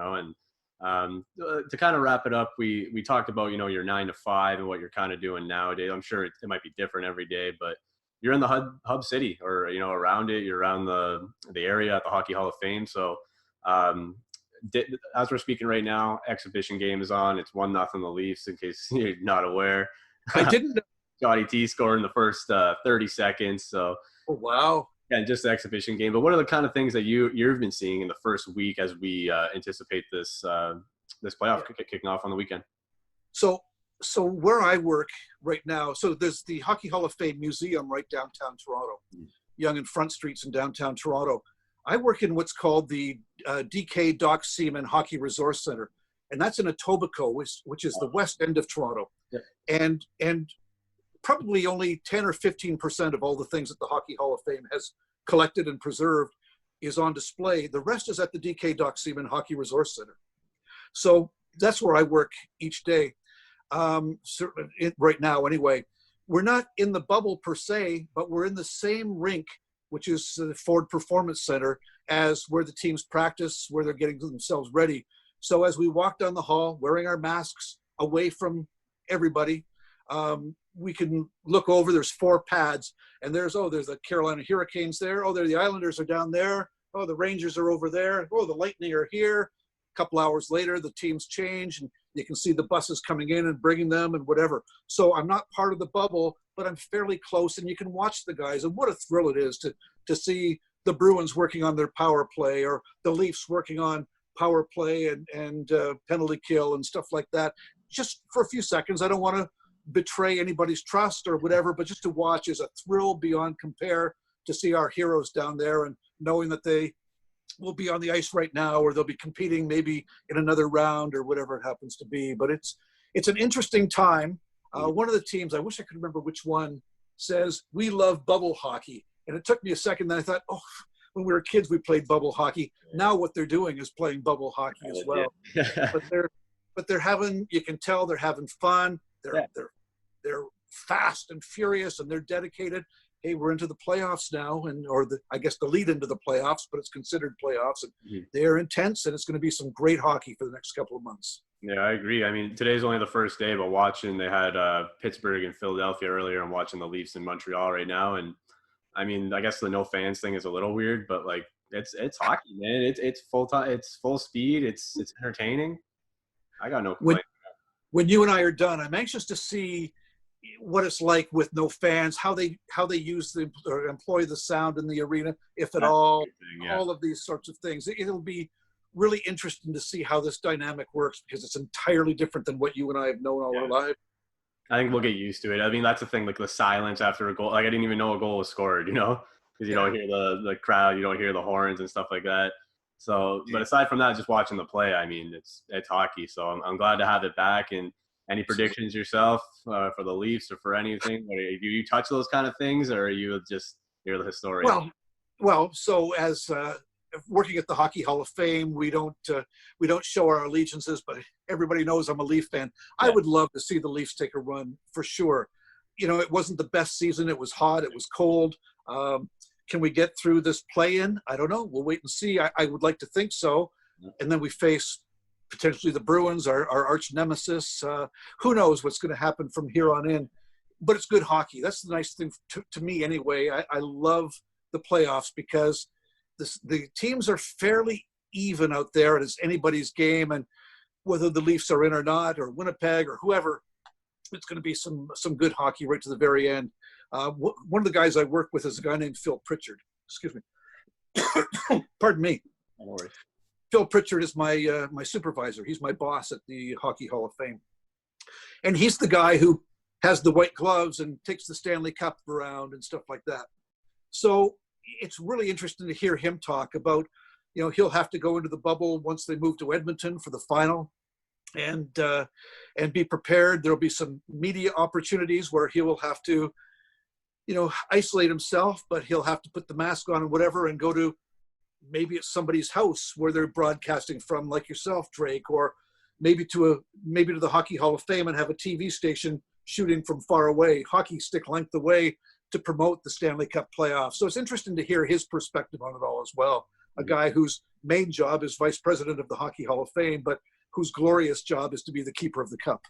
to kind of wrap it up, we talked about your 9 to 5 and what you're kind of doing nowadays. I'm sure it might be different every day, but you're in the hub city, or around it. You're around the area at the Hockey Hall of Fame. So as we're speaking right now, exhibition game is on. It's 1-0 the Leafs, in case you're not aware. I didn't know. Johnny T scored in the first 30 seconds. So. Oh, wow. Yeah, just the exhibition game. But what are the kind of things that you've been seeing in the first week as we anticipate this playoff kicking off on the weekend? So where I work right now, so there's the Hockey Hall of Fame Museum right downtown Toronto, Yonge and Front Streets in downtown Toronto. I work in what's called the DK Doc Seaman Hockey Resource Center, and that's in Etobicoke, which is the west end of Toronto. Yeah. And probably only 10 or 15% of all the things that the Hockey Hall of Fame has collected and preserved is on display. The rest is at the DK Doc Seaman Hockey Resource Center. So that's where I work each day. Certainly right now anyway. We're not in the bubble per se, but we're in the same rink which is the Ford Performance Center, as where the teams practice, where they're getting themselves ready. So as we walk down the hall, wearing our masks away from everybody, we can look over. There's 4 pads, and there's the Carolina Hurricanes there. Oh, there the Islanders are down there. Oh, the Rangers are over there. Oh, the Lightning are here. A couple hours later, the teams change, and you can see the buses coming in and bringing them and whatever. So I'm not part of the bubble, but I'm fairly close, and you can watch the guys. And what a thrill it is to see the Bruins working on their power play, or the Leafs working on power play and penalty kill and stuff like that. Just for a few seconds. I don't want to betray anybody's trust or whatever, but just to watch is a thrill beyond compare, to see our heroes down there and knowing that they will be on the ice right now, or they'll be competing maybe in another round or whatever it happens to be. But it's an interesting time. One of the teams, I wish I could remember which one, says, "We love bubble hockey." And it took me a second, then I thought, oh, when we were kids, we played bubble hockey. Now what they're doing is playing bubble hockey as well. but they're having, you can tell they're having fun. They're fast and furious, and they're dedicated. Hey, we're into the playoffs now, I guess the lead into the playoffs, but it's considered playoffs, and they're intense, and it's going to be some great hockey for the next couple of months. Yeah, I agree. I mean, today's only the first day, but they had Pittsburgh and Philadelphia earlier. I'm watching the Leafs in Montreal right now, and I mean, I guess the no fans thing is a little weird, but like it's hockey, man. It's full time. It's full speed. It's entertaining. I got no complaints. When you and I are done, I'm anxious to see what it's like with no fans, how they use or employ the sound in the arena, if at all. All of these sorts of things. It'll be really interesting to see how this dynamic works, because it's entirely different than what you and I have known all our lives. I think we'll get used to it. I mean, that's the thing, like the silence after a goal. Like, I didn't even know a goal was scored, because you don't hear the crowd, you don't hear the horns and stuff like that. So, but aside from that, just watching the play, I mean, it's hockey. So I'm glad to have it back. And any predictions yourself for the Leafs or for anything? Do you touch those kind of things, or are you just, you're the historian? Well, so as working at the Hockey Hall of Fame, we don't show our allegiances, but everybody knows I'm a Leaf fan. Yeah. I would love to see the Leafs take a run for sure. It wasn't the best season. It was hot. It was cold. Can we get through this play-in? I don't know. We'll wait and see. I would like to think so. And then we face potentially the Bruins, our arch nemesis. Who knows what's going to happen from here on in. But it's good hockey. That's the nice thing to me anyway. I love the playoffs, because the teams are fairly even out there, and it's anybody's game. And whether the Leafs are in or not, or Winnipeg or whoever, it's going to be some good hockey right to the very end. One of the guys I work with is a guy named Phil Pritchard. Excuse me. Pardon me. No worries. Phil Pritchard is my supervisor. He's my boss at the Hockey Hall of Fame. And he's the guy who has the white gloves and takes the Stanley Cup around and stuff like that. So it's really interesting to hear him talk about, he'll have to go into the bubble once they move to Edmonton for the final, and be prepared. There'll be some media opportunities where he will have to, isolate himself, but he'll have to put the mask on and whatever, and go to, maybe it's somebody's house where they're broadcasting from, like yourself, Drake, or maybe to the Hockey Hall of Fame and have a TV station shooting from far away, hockey stick length away, to promote the Stanley Cup playoffs. So it's interesting to hear his perspective on it all as well. A guy whose main job is vice president of the Hockey Hall of Fame, but whose glorious job is to be the keeper of the cup.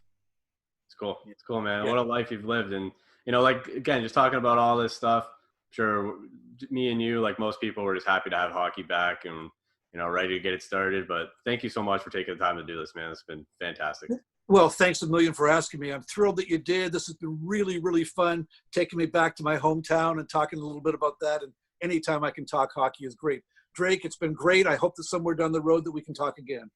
It's cool. It's cool, man. Yeah. What a life you've lived. And, like, again, just talking about all this stuff, I'm sure me and you, like most people, were just happy to have hockey back and, ready to get it started. But thank you so much for taking the time to do this, man. It's been fantastic. Well, thanks a million for asking me. I'm thrilled that you did. This has been really, really fun, taking me back to my hometown and talking a little bit about that. And anytime I can talk hockey is great. Drake, it's been great. I hope that somewhere down the road that we can talk again.